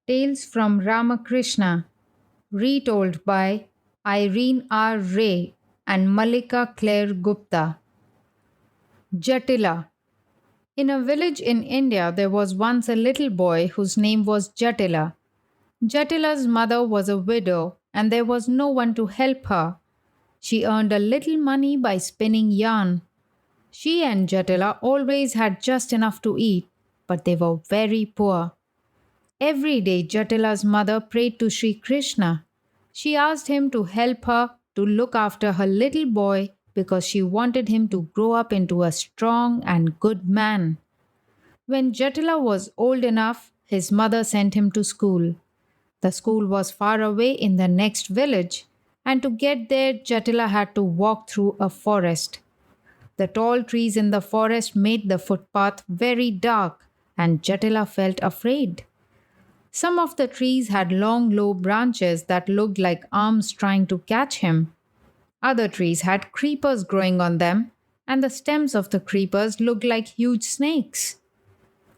Tales from Ramakrishna, retold by Irene R. Ray and Malika Claire Gupta. Jatila. In a village in India, there was once a little boy whose name was Jatila. Jatila's mother was a widow, and there was no one to help her. She earned a little money by spinning yarn. She and Jatila always had just enough to eat, but they were very poor. Every day, Jatila's mother prayed to Sri Krishna. She asked him to help her to look after her little boy because she wanted him to grow up into a strong and good man. When Jatila was old enough, his mother sent him to school. The school was far away in the next village, and to get there, Jatila had to walk through a forest. The tall trees in the forest made the footpath very dark, and Jatila felt afraid. Some of the trees had long, low branches that looked like arms trying to catch him. Other trees had creepers growing on them, and the stems of the creepers looked like huge snakes.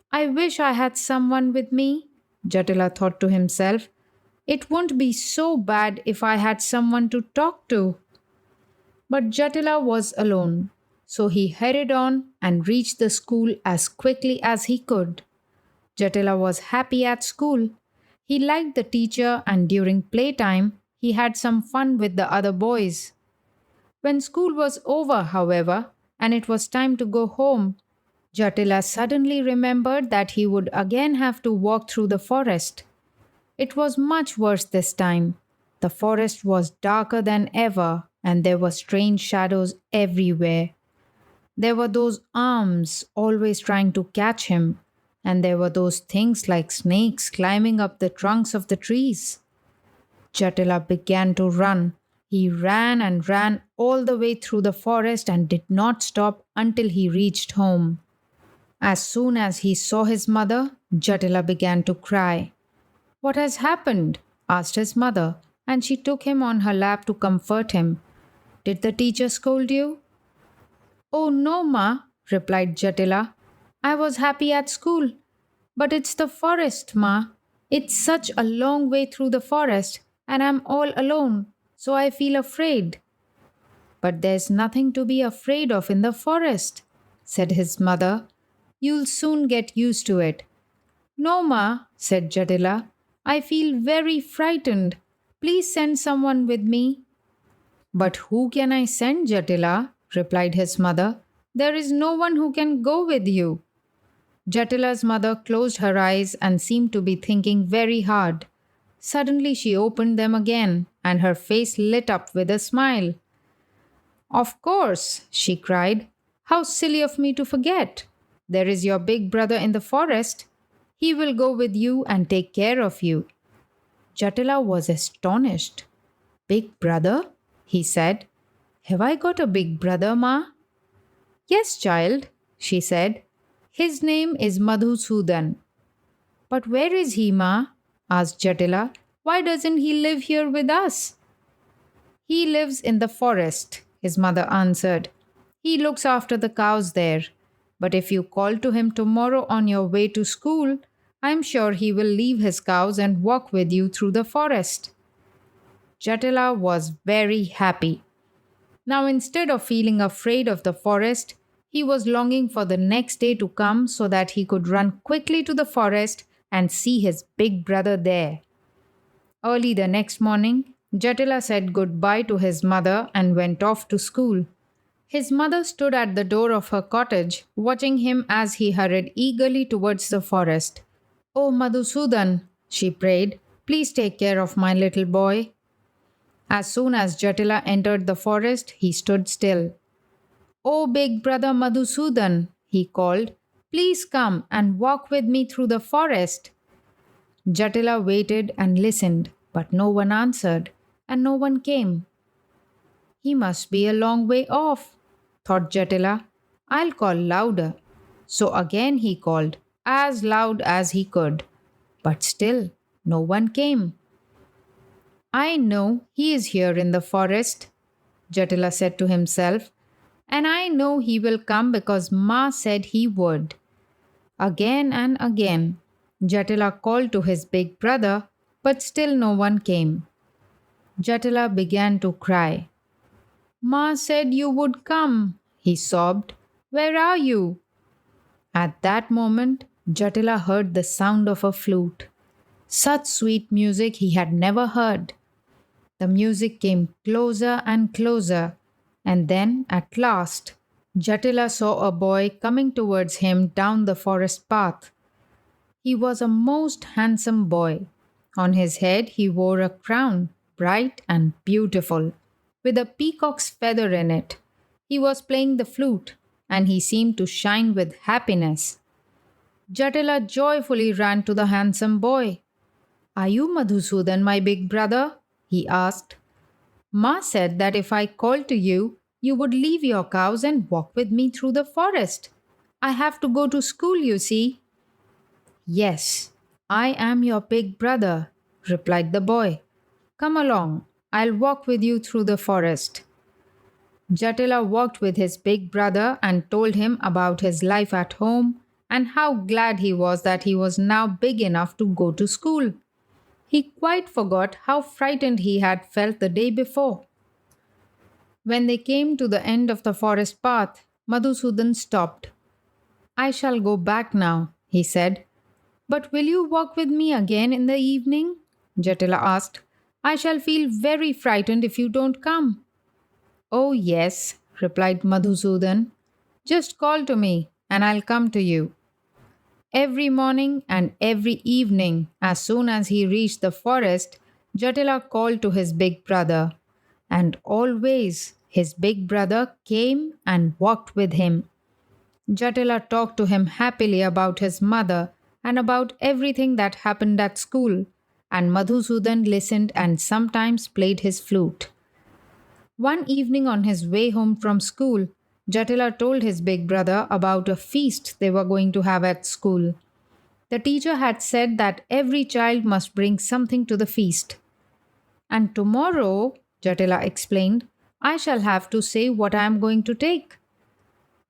I wish I had someone with me, Jatila thought to himself. It wouldn't be so bad if I had someone to talk to. But Jatila was alone, so he hurried on and reached the school as quickly as he could. Jatila was happy at school. He liked the teacher, and during playtime, he had some fun with the other boys. When school was over, however, and it was time to go home, Jatila suddenly remembered that he would again have to walk through the forest. It was much worse this time. The forest was darker than ever, and there were strange shadows everywhere. There were those arms always trying to catch him, and there were those things like snakes climbing up the trunks of the trees. Jatila began to run. He ran and ran all the way through the forest and did not stop until he reached home. As soon as he saw his mother, Jatila began to cry. What has happened? Asked his mother, and she took him on her lap to comfort him. Did the teacher scold you? Oh no, Ma, replied Jatila. I was happy at school. But it's the forest, Ma. It's such a long way through the forest, and I'm all alone, so I feel afraid. But there's nothing to be afraid of in the forest, said his mother. You'll soon get used to it. No, Ma, said Jatila. I feel very frightened. Please send someone with me. But who can I send, Jatila? Replied his mother. There is no one who can go with you. Jatila's mother closed her eyes and seemed to be thinking very hard. Suddenly she opened them again, and her face lit up with a smile. Of course, she cried. How silly of me to forget. There is your big brother in the forest. He will go with you and take care of you. Jatila was astonished. Big brother? He said. Have I got a big brother, Ma? Yes, child, she said. His name is Madhusudan. But where is he, Ma? Asked Jatila. Why doesn't he live here with us? He lives in the forest, his mother answered. He looks after the cows there. But if you call to him tomorrow on your way to school, I'm sure he will leave his cows and walk with you through the forest. Jatila was very happy. Now, instead of feeling afraid of the forest, he was longing for the next day to come so that he could run quickly to the forest and see his big brother there. Early the next morning, Jatila said goodbye to his mother and went off to school. His mother stood at the door of her cottage, watching him as he hurried eagerly towards the forest. Oh, Madhusudan, she prayed, please take care of my little boy. As soon as Jatila entered the forest, he stood still. Oh, big brother Madhusudan, he called, please come and walk with me through the forest. Jatila waited and listened, but no one answered, and no one came. He must be a long way off, thought Jatila. I'll call louder. So again he called, as loud as he could. But still, no one came. I know he is here in the forest, Jatila said to himself, and I know he will come because Ma said he would. Again and again, Jatila called to his big brother, but still no one came. Jatila began to cry. Ma said you would come, he sobbed. Where are you? At that moment, Jatila heard the sound of a flute. Such sweet music he had never heard. The music came closer and closer, and then, at last, Jatila saw a boy coming towards him down the forest path. He was a most handsome boy. On his head he wore a crown, bright and beautiful, with a peacock's feather in it. He was playing the flute, and he seemed to shine with happiness. Jatila joyfully ran to the handsome boy. Are you Madhusudan, my big brother? He asked. Ma said that if I called to you, you would leave your cows and walk with me through the forest. I have to go to school, you see. Yes, I am your big brother, replied the boy. Come along, I'll walk with you through the forest. Jatila walked with his big brother and told him about his life at home and how glad he was that he was now big enough to go to school. He quite forgot how frightened he had felt the day before. When they came to the end of the forest path, Madhusudan stopped. I shall go back now, he said. But will you walk with me again in the evening? Jatila asked. I shall feel very frightened if you don't come. Oh, yes, replied Madhusudan. Just call to me and I'll come to you. Every morning and every evening, as soon as he reached the forest, Jatila called to his big brother. And always his big brother came and walked with him. Jatila talked to him happily about his mother and about everything that happened at school, and Madhusudan listened and sometimes played his flute. One evening on his way home from school, Jatila told his big brother about a feast they were going to have at school. The teacher had said that every child must bring something to the feast. And tomorrow, Jatila explained, I shall have to say what I am going to take.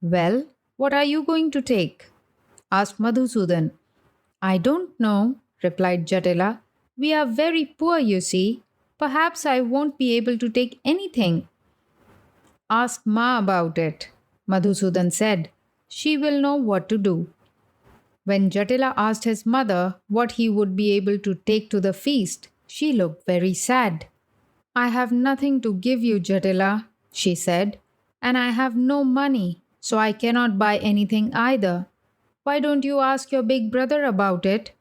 Well, what are you going to take? Asked Madhusudan. I don't know, replied Jatila. We are very poor, you see. Perhaps I won't be able to take anything. Ask Ma about it, Madhusudan said. She will know what to do. When Jatila asked his mother what he would be able to take to the feast, she looked very sad. I have nothing to give you, Jatila, she said, and I have no money, so I cannot buy anything either. Why don't you ask your big brother about it?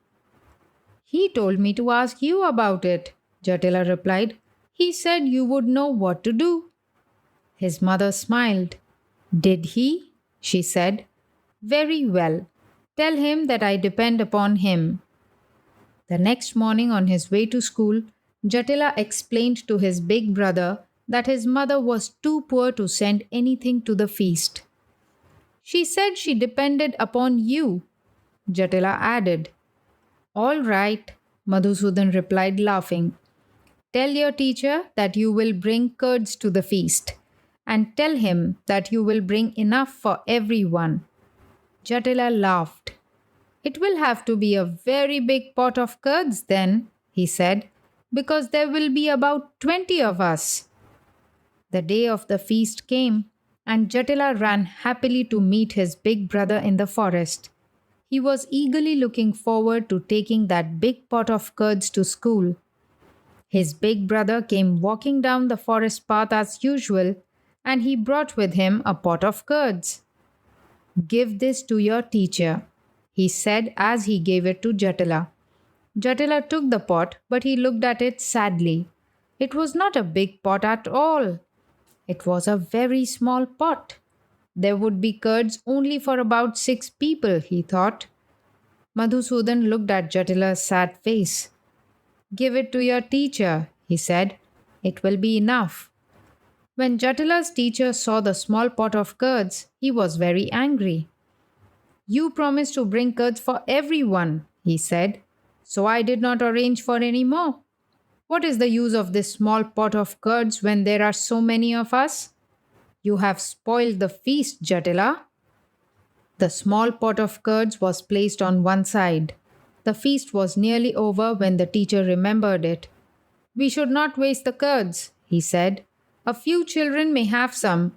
He told me to ask you about it, Jatila replied. He said you would know what to do. His mother smiled. Did he? She said. Very well. Tell him that I depend upon him. The next morning on his way to school, Jatila explained to his big brother that his mother was too poor to send anything to the feast. She said she depended upon you, Jatila added. All right, Madhusudan replied, laughing. Tell your teacher that you will bring curds to the feast, and tell him that you will bring enough for everyone. Jatila laughed. It will have to be a very big pot of curds then, he said, because there will be about 20 of us. The day of the feast came, and Jatila ran happily to meet his big brother in the forest. He was eagerly looking forward to taking that big pot of curds to school. His big brother came walking down the forest path as usual, and he brought with him a pot of curds. Give this to your teacher, he said as he gave it to Jatila. Jatila took the pot, but he looked at it sadly. It was not a big pot at all. It was a very small pot. There would be curds only for about 6 people, he thought. Madhusudan looked at Jatila's sad face. Give it to your teacher, he said. It will be enough. When Jatila's teacher saw the small pot of curds, he was very angry. You promised to bring curds for everyone, he said, so I did not arrange for any more. What is the use of this small pot of curds when there are so many of us? You have spoiled the feast, Jatila. The small pot of curds was placed on one side. The feast was nearly over when the teacher remembered it. We should not waste the curds, he said. A few children may have some.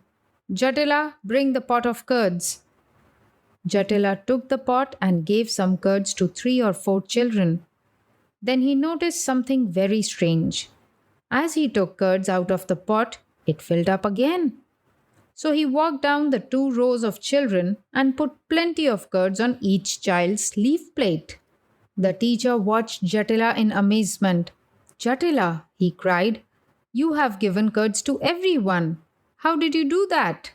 Jatila, bring the pot of curds. Jatila took the pot and gave some curds to 3 or 4 children. Then he noticed something very strange. As he took curds out of the pot, it filled up again. So he walked down the 2 rows of children and put plenty of curds on each child's leaf plate. The teacher watched Jatila in amazement. Jatila, he cried, you have given curds to everyone. How did you do that?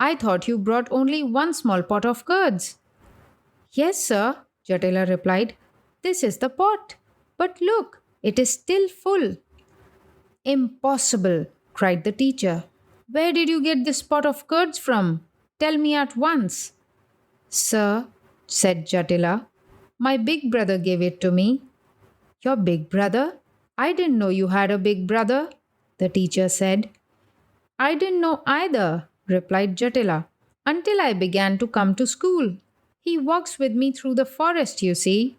I thought you brought only one small pot of curds. Yes, sir, Jatila replied. This is the pot. But look, it is still full. Impossible, cried the teacher. Where did you get this pot of curds from? Tell me at once. Sir, said Jatila, my big brother gave it to me. Your big brother? I didn't know you had a big brother, the teacher said. I didn't know either, replied Jatila, until I began to come to school. He walks with me through the forest, you see.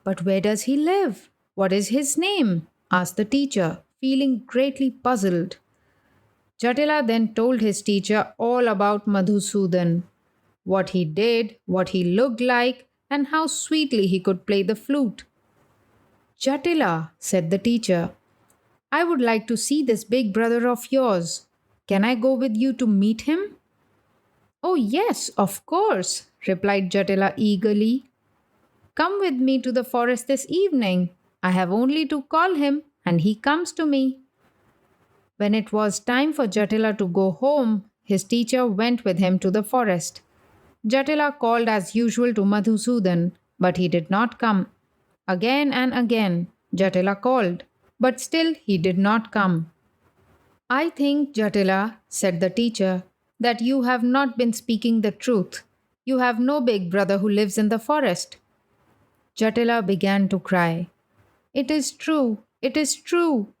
But where does he live? What is his name? Asked the teacher, feeling greatly puzzled. Jatila then told his teacher all about Madhusudan, what he did, what he looked like, and how sweetly he could play the flute. Jatila, said the teacher, I would like to see this big brother of yours. Can I go with you to meet him? Oh, yes, of course, replied Jatila eagerly. Come with me to the forest this evening. I have only to call him, and he comes to me. When it was time for Jatila to go home, his teacher went with him to the forest. Jatila called as usual to Madhusudan, but he did not come. Again and again, Jatila called, but still he did not come. I think, Jatila, said the teacher, that you have not been speaking the truth. You have no big brother who lives in the forest. Jatila began to cry. It is true, it is true.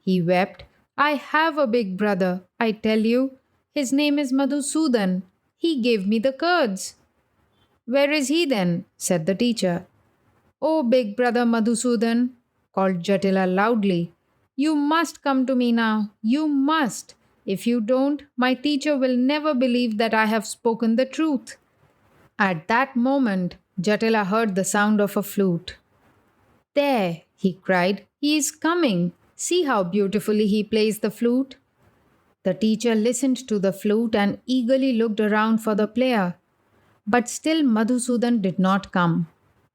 He wept. I have a big brother, I tell you. His name is Madhusudan. He gave me the curds. Where is he then? Said the teacher. Oh, big brother Madhusudan, called Jatila loudly. You must come to me now. You must. If you don't, my teacher will never believe that I have spoken the truth. At that moment, Jatila heard the sound of a flute. There, he cried, he is coming. See how beautifully he plays the flute. The teacher listened to the flute and eagerly looked around for the player. But still Madhusudan did not come.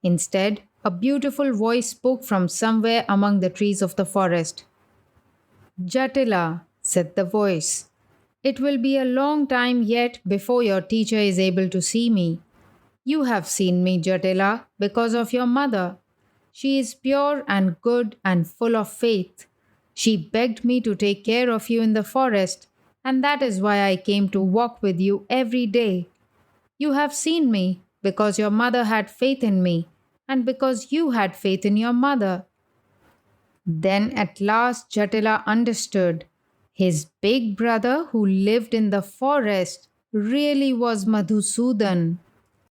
Instead, a beautiful voice spoke from somewhere among the trees of the forest. Jatila, said the voice, it will be a long time yet before your teacher is able to see me. You have seen me, Jatila, because of your mother. She is pure and good and full of faith. She begged me to take care of you in the forest, and that is why I came to walk with you every day. You have seen me because your mother had faith in me, and because you had faith in your mother. Then at last Jatila understood. His big brother who lived in the forest really was Madhusudan.